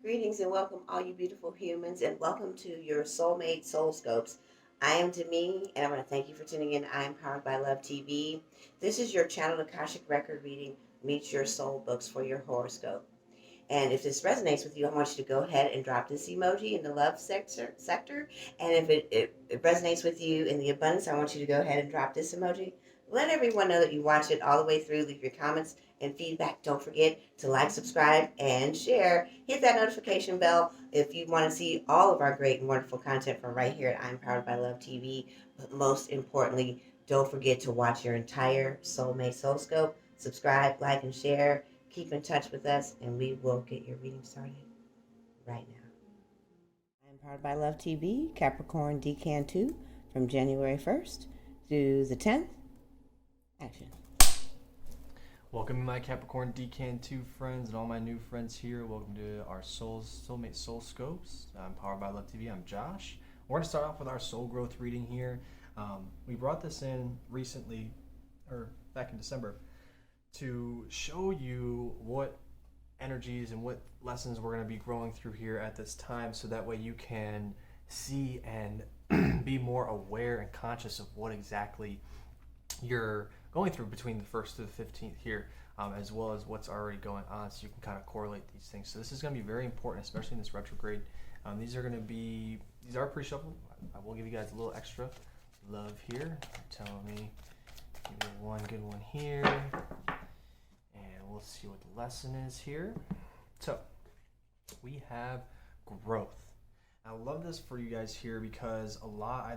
Greetings and welcome, all you beautiful humans, and welcome to your Soulmate Soul Scopes. I am Demi, and I want to thank you for tuning in. I am powered by Love TV. This is your channel, Akashic Record Reading meets your soul books for your horoscope. And if this resonates with you, I want you to go ahead and drop this emoji in the love sector. And if it resonates with you in the abundance, I want you to go ahead and drop this emoji. Let everyone know that you watch it all the way through. Leave your comments and feedback. Don't forget to like, subscribe, and share. Hit that notification bell if you want to see all of our great and wonderful content from right here at I'm Powered by Love TV. But most importantly, don't forget to watch your entire Soulmate Soul Scope. Subscribe, like, and share. Keep in touch with us, and we will get your reading started right now. I'm Powered by Love TV, Capricorn DECAN 2, from January 1st through the 10th. Action. Welcome, my Capricorn DECAN 2 friends and all my new friends here. Welcome to our Soulmate Soul Scopes. I'm Powered by Love TV. I'm Josh. We're going to start off with our soul growth reading here. We brought this in recently, or back in December, to show you what energies and what lessons we're going to be growing through here at this time, so that way you can see and be more aware and conscious of what exactly you're going through between the 1st to the 15th here, as well as what's already going on, so you can kind of correlate these things. So this is going to be very important, especially in this retrograde. These are pre-shuffled. I will give you guys a little extra love here. Telling me give me one good one here, and we'll see what the lesson is here. So we have growth. I love this for you guys here because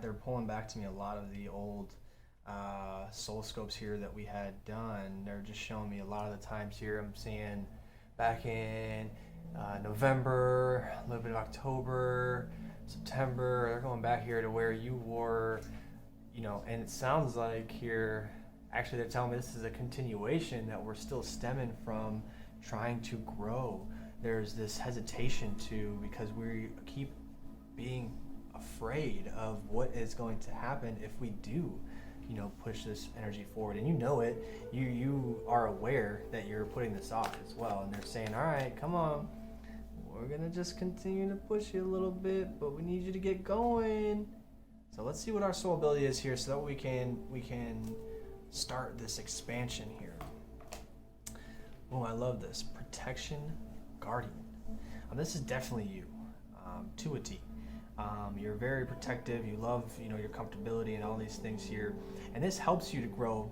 they're pulling back to me a lot of the old soul scopes here that we had done. They're just showing me a lot of the times here I'm seeing back in November, a little bit of October, September. They're going back here to where you were, and it sounds like here, actually they're telling me this is a continuation, that we're still stemming from trying to grow. There's this hesitation because we keep being afraid of what is going to happen if we do push this energy forward, and it. You are aware that you're putting this off as well, and they're saying, all right, come on, we're gonna just continue to push you a little bit, but we need you to get going. So let's see what our soul ability is here, so that we can start this expansion here. Oh, I love this. Protection Guardian. This is definitely you, to a T. You're very protective. You love, your comfortability and all these things here, and this helps you to grow.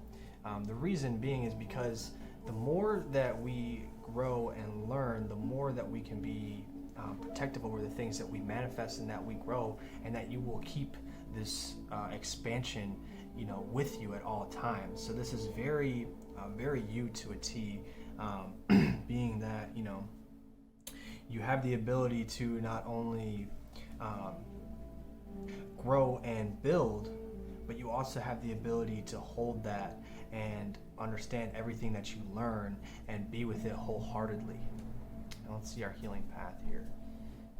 The reason being is because the more that we grow and learn, the more that we can be protective over the things that we manifest and that we grow, and that you will keep this expansion, with you at all times. So this is very, very you to a T, being that you have the ability to not only grow and build, but you also have the ability to hold that and understand everything that you learn and be with it wholeheartedly. And let's see our healing path here.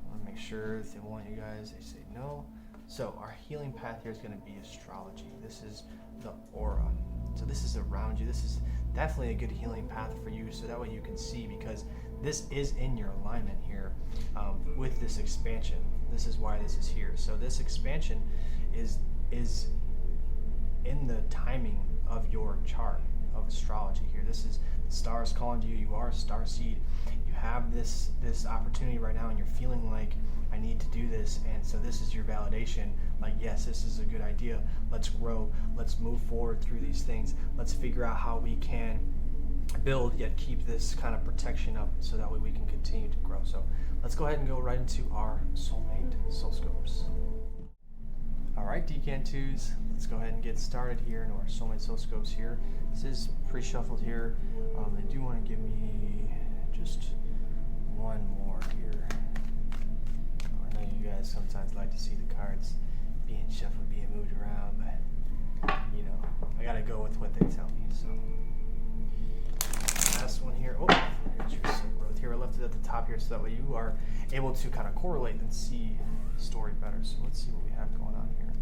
I want to make sure if they want you guys, they say no. So our healing path here is going to be astrology. This is the aura. So this is around you. This is definitely a good healing path for you, so that way you can see, because this is in your alignment here with this expansion. This is why this is here. So this expansion is in the timing of your chart of astrology here. This is the stars calling to you. You are a star seed. You have this opportunity right now, and you're feeling like, I need to do this, and so this is your validation, like, yes, this is a good idea. Let's grow. Let's move forward through these things. Let's figure out how we can build yet keep this kind of protection up, so that way we can continue to grow. So let's go ahead and go right into our soulmate soul scopes. All right, DECAN 2s, let's go ahead and get started here into our soulmate soul scopes here. This is pre-shuffled here. They do want to give me just one more here. I know you guys sometimes like to see the cards being shuffled, being moved around, but I gotta go with what they tell me. So last one here. Oh, here's your soul growth here. I left it at the top here, so that way you are able to kind of correlate and see the story better. So let's see what we have going on here.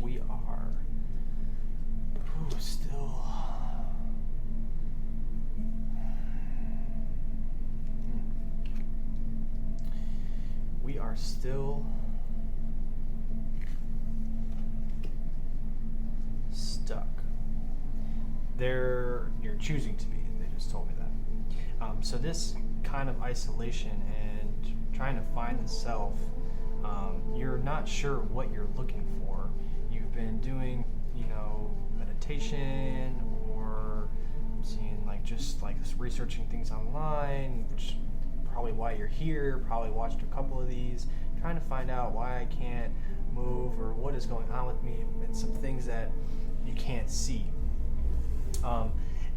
We are still are still stuck. You're choosing to be. They just told me that. So this kind of isolation and trying to find the self, you're not sure what you're looking for. You've been doing, meditation or seeing just researching things online, which is probably why you're here. Probably watched a couple of these, trying to find out why I can't move or what is going on with me, and some things that you can't see.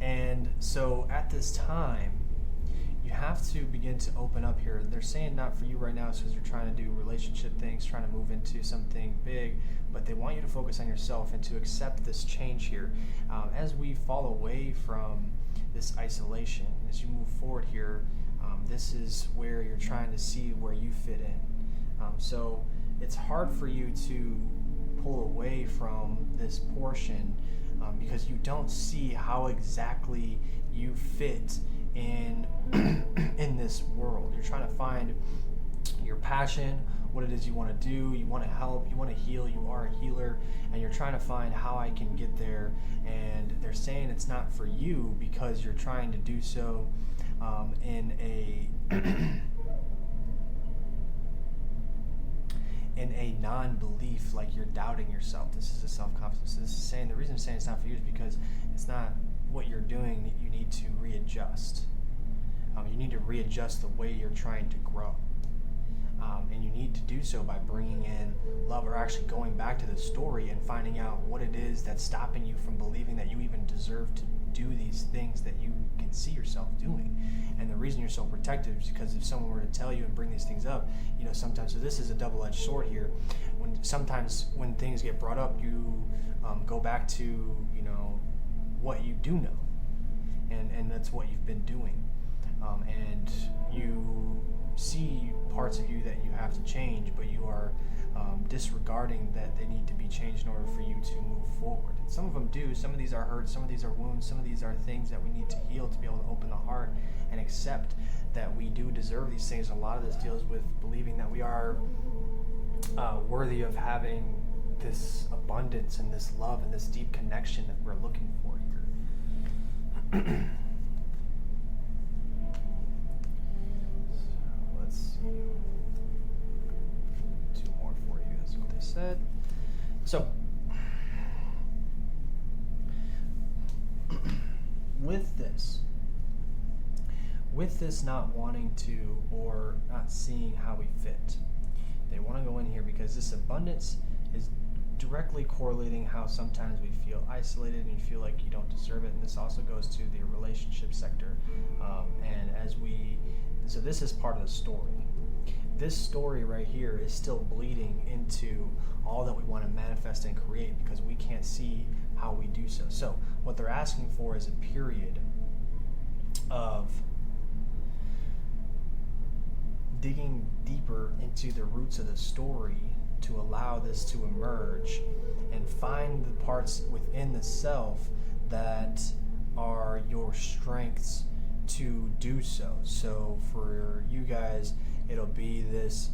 And so at this time, you have to begin to open up here. They're saying not for you right now because you're trying to do relationship things, trying to move into something big, but they want you to focus on yourself and to accept this change here. As we fall away from this isolation, as you move forward here, this is where you're trying to see where you fit in. So it's hard for you to pull away from this portion because you don't see how exactly you fit in in this world. You're trying to find your passion, what it is you want to do. You want to help, you want to heal, you are a healer, and you're trying to find how I can get there. And they're saying it's not for you because you're trying to do so in a in a non-belief, like you're doubting yourself. This is a self-confidence. So this is saying, the reason I'm saying it's not for you is because it's not what you're doing. You need to readjust. You need to readjust the way you're trying to grow. And you need to do so by bringing in love, or actually going back to the story and finding out what it is that's stopping you from believing that you even deserve to do these things that you can see yourself doing. And the reason you're so protective is because if someone were to tell you and bring these things up, sometimes, so this is a double-edged sword here. Sometimes when things get brought up, you go back to, what you do know. And that's what you've been doing. And you see parts of you that you have to change, but you are disregarding that they need to be changed in order for you to move forward. And some of them do. Some of these are hurts, some of these are wounds, some of these are things that we need to heal to be able to open the heart and accept that we do deserve these things. A lot of this deals with believing that we are worthy of having this abundance and this love and this deep connection that we're looking for here. Let's see. 2 more for you, that's what they said. So, with this not wanting to, or not seeing how we fit, they want to go in here because this abundance is directly correlating how sometimes we feel isolated and you feel like you don't deserve it. And this also goes to the relationship sector. So this is part of the story. This story right here is still bleeding into all that we want to manifest and create because we can't see how we do so. So what they're asking for is a period of digging deeper into the roots of the story to allow this to emerge and find the parts within the self that are your strengths to do so. So for you guys, it'll be this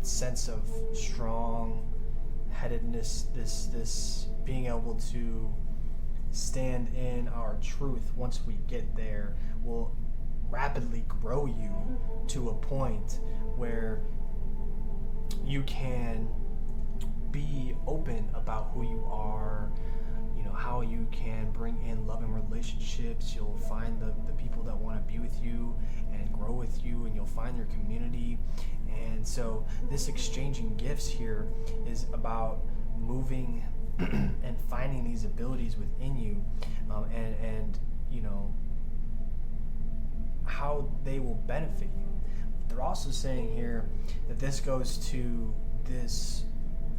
sense of strong-headedness, this being able to stand in our truth once we get there will rapidly grow you to a point where you can be open about who you are, how you can bring in loving relationships. You'll find the people that want to be with you and grow with you, and you'll find your community. And so this exchanging gifts here is about moving and finding these abilities within you, and how they will benefit you. They're also saying here that this goes to this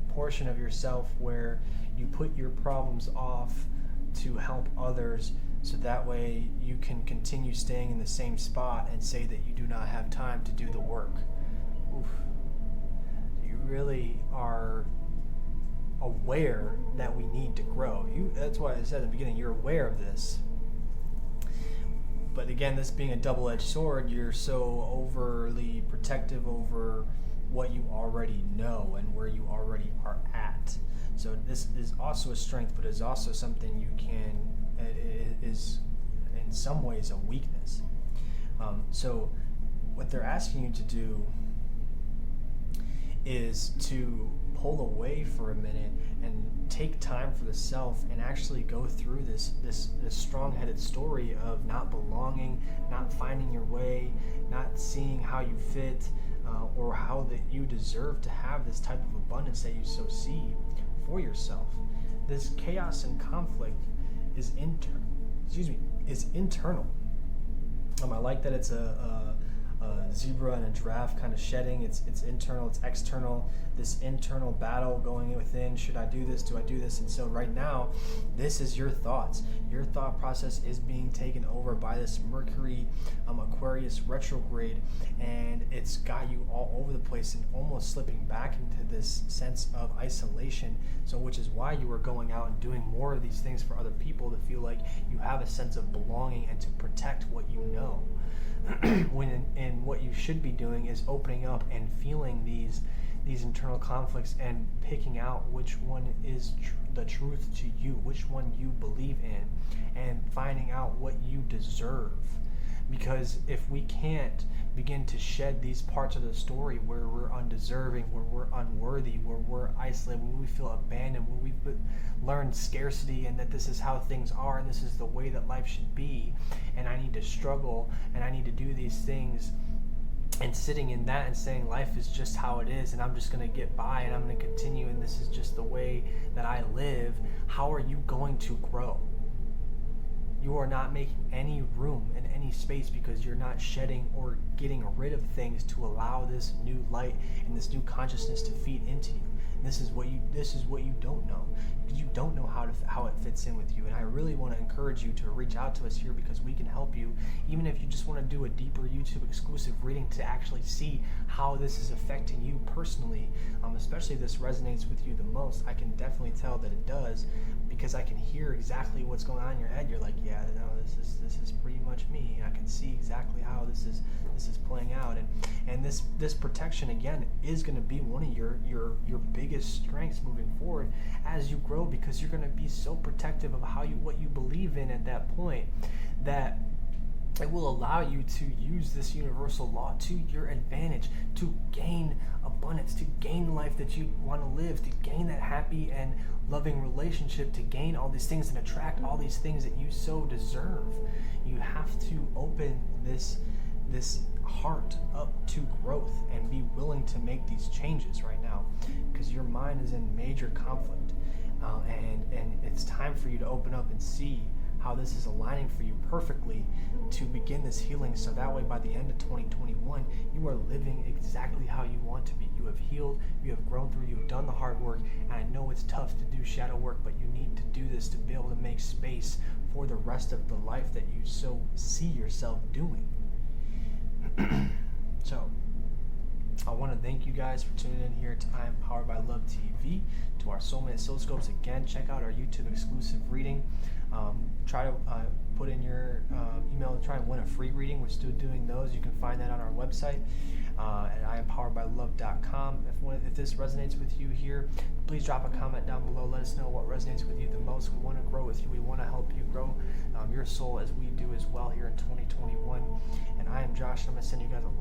portion of yourself where you put your problems off to help others, so that way you can continue staying in the same spot and say that you do not have time to do the work. Oof. You really are aware that we need to grow. That's why I said at the beginning, you're aware of this. But again, this being a double-edged sword, you're so overly protective over what you already know and where you already are at. So this is also a strength, but is also something it is in some ways a weakness. So what they're asking you to do is to pull away for a minute and take time for the self and actually go through this strong-headed story of not belonging, not finding your way, not seeing how you fit, or how that you deserve to have this type of abundance that you so see for yourself. This chaos and conflict is internal. I like that it's a zebra and a giraffe kind of shedding. It's internal, it's external. This internal battle going within. Should I do this? Do I do this? And so right now, this is your thoughts. Your thought process is being taken over by this Mercury Aquarius retrograde, and it's got you all over the place and almost slipping back into this sense of isolation. So which is why you are going out and doing more of these things for other people, to feel like you have a sense of belonging and to protect what you know. And what you should be doing is opening up and feeling these internal conflicts and picking out which one is the truth to you, which one you believe in, and finding out what you deserve. Because if we can't begin to shed these parts of the story where we're undeserving, where we're unworthy, where we're isolated, where we feel abandoned, where we've learned scarcity and that this is how things are and this is the way that life should be, and I need to struggle and I need to do these things, and sitting in that and saying life is just how it is and I'm just going to get by and I'm going to continue and this is just the way that I live, how are you going to grow? You are not making any room in any space because you're not shedding or getting rid of things to allow this new light and this new consciousness to feed into you. And this is what you don't know. You don't know how it fits in with you. And I really want to encourage you to reach out to us here because we can help you, even if you just want to do a deeper YouTube exclusive reading to actually see how this is affecting you personally. Especially if this resonates with you the most. I can definitely tell that it does, because I can hear exactly what's going on in your head. You're like, yeah, no, this is pretty much me. I can see exactly how this is playing out, and this protection again is going to be one of your biggest strengths moving forward as you grow, because you're going to be so protective of what you believe in at that point, that it will allow you to use this universal law to your advantage, to gain abundance, to gain the life that you want to live, to gain that happy and loving relationship, to gain all these things and attract all these things that you so deserve. You have to open this heart up to growth and be willing to make these changes right now, because your mind is in major conflict, and it's time for you to open up and see how this is aligning for you perfectly to begin this healing, so that way by the end of 2021 you are living exactly how you want to be. You have healed, you have grown through, you've done the hard work, and I know it's tough to do shadow work, but you need to do this to be able to make space for the rest of the life that you so see yourself doing. So I want to thank you guys for tuning in here to I Am Powered by Love TV, to our Soulmate Soulscopes. Again, check out our YouTube exclusive reading. Try to put in your email to try and win a free reading. We're still doing those. You can find that on our website at IamPoweredByLove.com. If this resonates with you here, please drop a comment down below. Let us know what resonates with you the most. We want to grow with you. We want to help you grow your soul as we do as well here in 2021. And I am Josh. I'm going to send you guys a